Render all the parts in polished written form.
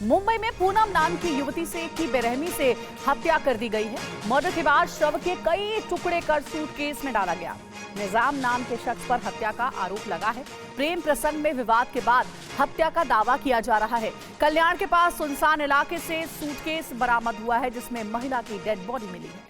मुंबई में पूनम नाम की युवती की बेरहमी से हत्या कर दी गई है। मर्डर के बाद शव के कई टुकड़े कर सूटकेस में डाला गया। निजाम नाम के शख्स पर हत्या का आरोप लगा है। प्रेम प्रसंग में विवाद के बाद हत्या का दावा किया जा रहा है। कल्याण के पास सुनसान इलाके से सूटकेस बरामद हुआ है जिसमें महिला की डेड बॉडी मिली है।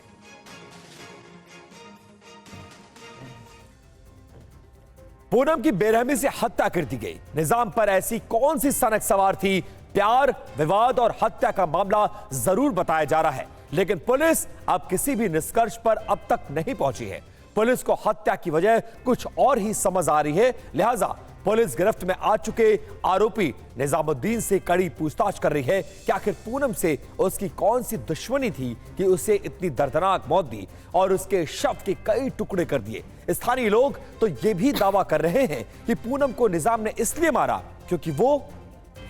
पूनम की बेरहमी से हत्या कर दी गई। निजाम पर ऐसी कौन सी सनक सवार थी? प्यार, विवाद और हत्या का मामला जरूर बताया जा रहा है, लेकिन पुलिस अब किसी भी निष्कर्ष पर अब तक नहीं पहुंची है। पुलिस को हत्या की वजह कुछ और ही समझ आ रही है, लिहाजा पुलिस गिरफ्त में आ चुके आरोपी निजामुद्दीन से कड़ी पूछताछ कर रही है कि आखिर पूनम से उसकी कौन सी दुश्मनी थी कि उसे इतनी दर्दनाक मौत दी और उसके शव के कई टुकड़े कर दिए। स्थानीय लोग तो यह भी दावा कर रहे हैं कि पूनम को निजाम ने इसलिए मारा क्योंकि वो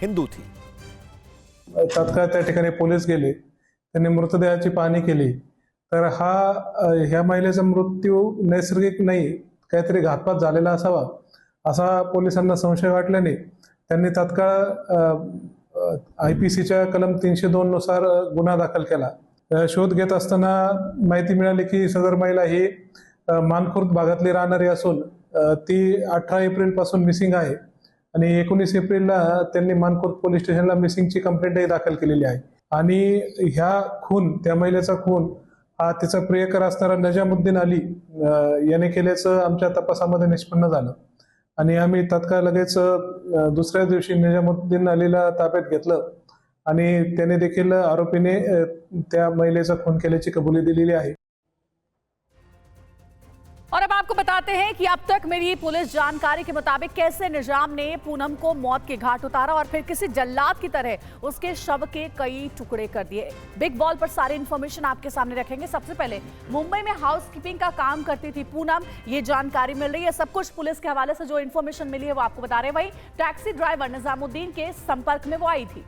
हिंदू थी। तात्काळ त्या ठिकाणी पोलीस गेले, त्यांनी मृतदेहाची पाहणी केली, तर ह्या महिलेचा मृत्यू नैसर्गिक नाही, काहीतरी घातपात झालेला असावा असा पोलिसांना संशय वाटल्याने त्यांनी तात्काळ IPCच्या कलम 302 नुसार गुन्हा दाखल केला। शोध घेत असताना माहिती मिळाली की सदर महिला ही मानखुर्द भागातली राहणारी असून ती 18 एप्रिल पासून मिसिंग आहे आणि 19 एप्रिलला त्यांनी मानखुर्द पोलीस स्टेशनला मिसिंगची कंप्लेंटही दाखल केलेली आहे। आणि ह्या खून, त्या महिलेचा खून हा तिचा प्रियकर असणारा नजामुद्दीन अली याने केल्याचं आमच्या तपासामध्ये निष्पन्न झालं आणि आम्ही तात्काळ लगेच दुसऱ्या दिवशी नजामुद्दीन अलीला ताब्यात घेतलं आणि त्याने देखील आरोपीने त्या महिलेचा खून केल्याची कबुली दिलेली आहे। और अब आपको बताते हैं कि अब तक मिली पुलिस जानकारी के मुताबिक कैसे निजाम ने पूनम को मौत के घाट उतारा और फिर किसी जल्लाद की तरह उसके शव के कई टुकड़े कर दिए। बिग बॉल पर सारी इंफॉर्मेशन आपके सामने रखेंगे। सबसे पहले मुंबई में हाउसकीपिंग का काम करती थी पूनम, ये जानकारी मिल रही है। सब कुछ पुलिस के हवाले से जो इन्फॉर्मेशन मिली है वो आपको बता रहे हैं। वही टैक्सी ड्राइवर निजामुद्दीन के संपर्क में वो आई थी।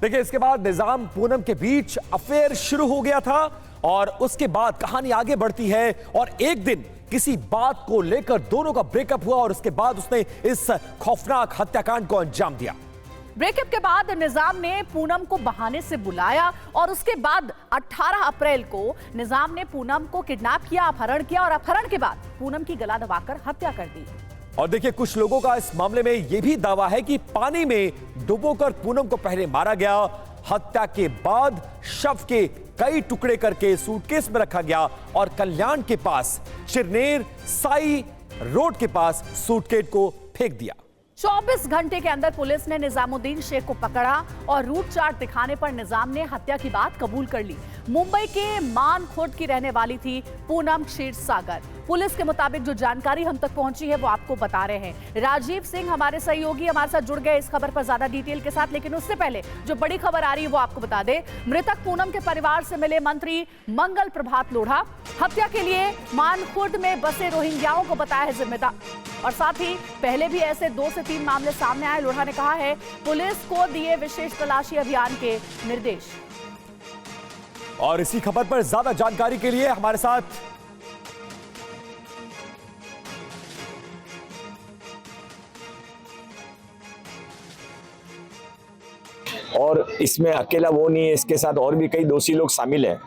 देखिए, इसके बाद निजाम पूनम के बीच अफेयर शुरू हो गया था और उसके बाद कहानी आगे बढ़ती है और एक दिन किसी बात को लेकर दोनों का ब्रेकअप हुआ और उसके बाद उसने इस खौफनाक हत्याकांड को अंजाम दिया। ब्रेकअप के बाद निजाम ने पूनम को बहाने से बुलाया और उसके बाद 18 अप्रैल को निजाम ने पूनम को किडनैप किया, अपहरण किया और अपहरण के बाद पूनम की गला दबाकर हत्या कर दी। और देखिए, कुछ लोगों का इस मामले में यह भी दावा है कि पानी में डुबोकर पूनम को पहले मारा गया, हत्या के बाद शव के कई टुकड़े करके सूटकेस में रखा गया और कल्याण के पास चिरनेर साई रोड के पास सूटकेस को फेंक दिया। 24 घंटे के अंदर पुलिस ने निजामुद्दीन शेख को पकड़ा और रूट चार्ट दिखाने पर निजाम ने हत्या की बात कबूल कर ली। मुंबई के मानखुर्द की रहने वाली थी पूनम क्षीरसागर। पुलिस के मुताबिक जो जानकारी हम तक पहुंची है वो आपको बता रहे हैं। राजीव सिंह हमारे सहयोगी हमारे साथ जुड़ गए इस खबर पर ज्यादा डिटेल के साथ, लेकिन उससे पहले जो बड़ी खबर आ रही है वो आपको बता दे। मृतक पूनम के परिवार से मिले मंत्री मंगल प्रभात लोढ़ा। हत्या के लिए मानखुर्द में बसे रोहिंग्याओं को बताया है जिम्मेदार और साथ ही पहले भी ऐसे 2 से 3 मामले सामने आए। लोढ़ा ने कहा है पुलिस को दिए विशेष तलाशी अभियान के निर्देश। और इसी खबर पर ज्यादा जानकारी के लिए हमारे साथ और इसमें अकेला वो नहीं है, इसके साथ और भी कई दोषी लोग शामिल हैं।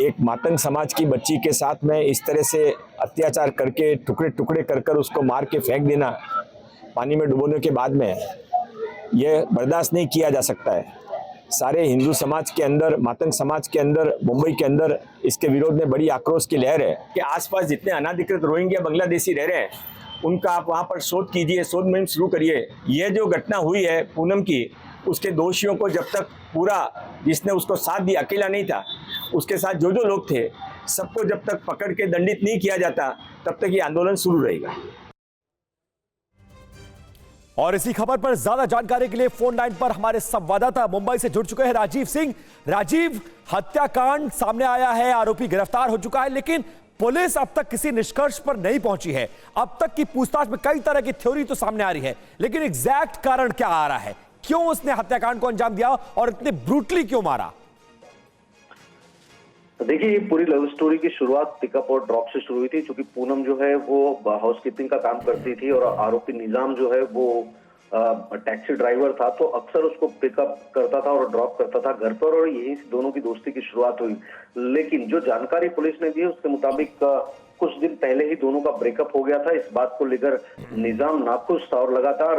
एक मातंग समाज की बच्ची के साथ में इस तरह से अत्याचार करके टुकड़े टुकड़े कर उसको मार के फेंक देना पानी में डुबोने के बाद में, यह बर्दाश्त नहीं किया जा सकता है। सारे हिंदू समाज के अंदर, मातंग समाज के अंदर, मुंबई के अंदर इसके विरोध में बड़ी आक्रोश की लहर है कि आसपास जितने अनाधिकृत रोहिंग्या बांग्लादेशी रह रहे हैं उनका आप वहाँ पर शोध कीजिए, शोध मुहिम शुरू करिए। यह जो घटना हुई है पूनम की, उसके दोषियों को जब तक पूरा, जिसने उसको साथ दिया, अकेला नहीं था, उसके साथ जो जो लोग थे सबको जब तक पकड़ के दंडित नहीं किया जाता तब तक ये आंदोलन शुरू रहेगा। और इसी खबर पर ज्यादा जानकारी के लिए फोन लाइन पर हमारे संवाददाता मुंबई से जुड़ चुके हैं राजीव सिंह। राजीव, हत्याकांड सामने आया है, आरोपी गिरफ्तार हो चुका है, लेकिन पुलिस अब तक किसी निष्कर्ष पर नहीं पहुंची है। अब तक की पूछताछ में कई तरह की थ्योरी तो सामने आ रही है, लेकिन एग्जैक्ट कारण क्या आ रहा है? क्यों उसने हत्याकांड को अंजाम दिया और इतने ब्रूटली क्यों मारा? देखिए, ये पूरी लव स्टोरी की शुरुआत पिकअप और ड्रॉप से शुरू हुई थी, क्योंकि पूनम जो है वो हाउसकीपिंग का काम करती थी और आरोपी निजाम जो है वो टैक्सी ड्राइवर था, तो अक्सर उसको पिकअप करता था और ड्रॉप करता था घर पर, और यहीं से दोनों की दोस्ती की शुरुआत हुई। लेकिन जो जानकारी पुलिस ने दी उसके मुताबिक कुछ दिन पहले ही दोनों का ब्रेकअप हो गया था। इस बात को लेकर निजाम नाखुश था और लगातार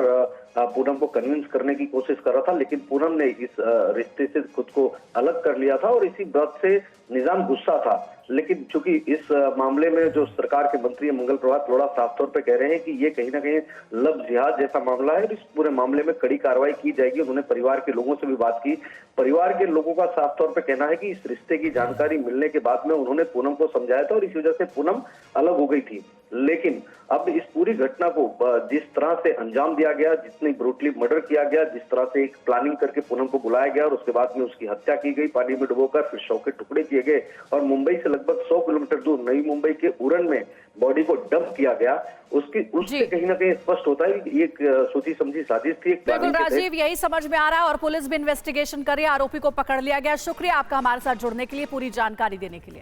पूनम को कन्विंस करने की कोशिश कर रहा था, लेकिन पूनम ने इस रिश्ते से खुद को अलग कर लिया था और इसी बात से निजाम गुस्सा था। लेकिन चूंकि इस मामले में जो सरकार के मंत्री मंगल प्रभात अरोड़ा साफ तौर पे कह रहे हैं कि ये कहीं ना कहीं लव जिहाद जैसा मामला है, इस पूरे मामले में कड़ी कार्रवाई की जाएगी। उन्होंने परिवार के लोगों से भी बात की। परिवार के लोगों का साफ तौर पे कहना है कि इस रिश्ते की जानकारी मिलने के बाद में उन्होंने पूनम को समझाया था और इसी वजह से पूनम अलग हो गई थी। लेकिन अब इस पूरी घटना को जिस तरह से अंजाम दिया गया, जितनी ब्रूटली मर्डर किया गया, जिस तरह से एक प्लानिंग करके पूनम को बुलाया गया और उसके बाद में उसकी हत्या की गई, पानी में डुबोकर फिर शव के टुकड़े किए गए और मुंबई से लगभग 100 किलोमीटर दूर नई मुंबई के उरण में बॉडी को डंप किया गया, उससे कहीं ना कहीं स्पष्ट होता है कि एक सोची समझी साजिश थी। बिल्कुल राजीव, यही समझ में आ रहा है और पुलिस भी इन्वेस्टिगेशन कर रही है, आरोपी को पकड़ लिया गया। शुक्रिया आपका हमारे साथ जुड़ने के लिए, पूरी जानकारी देने के लिए।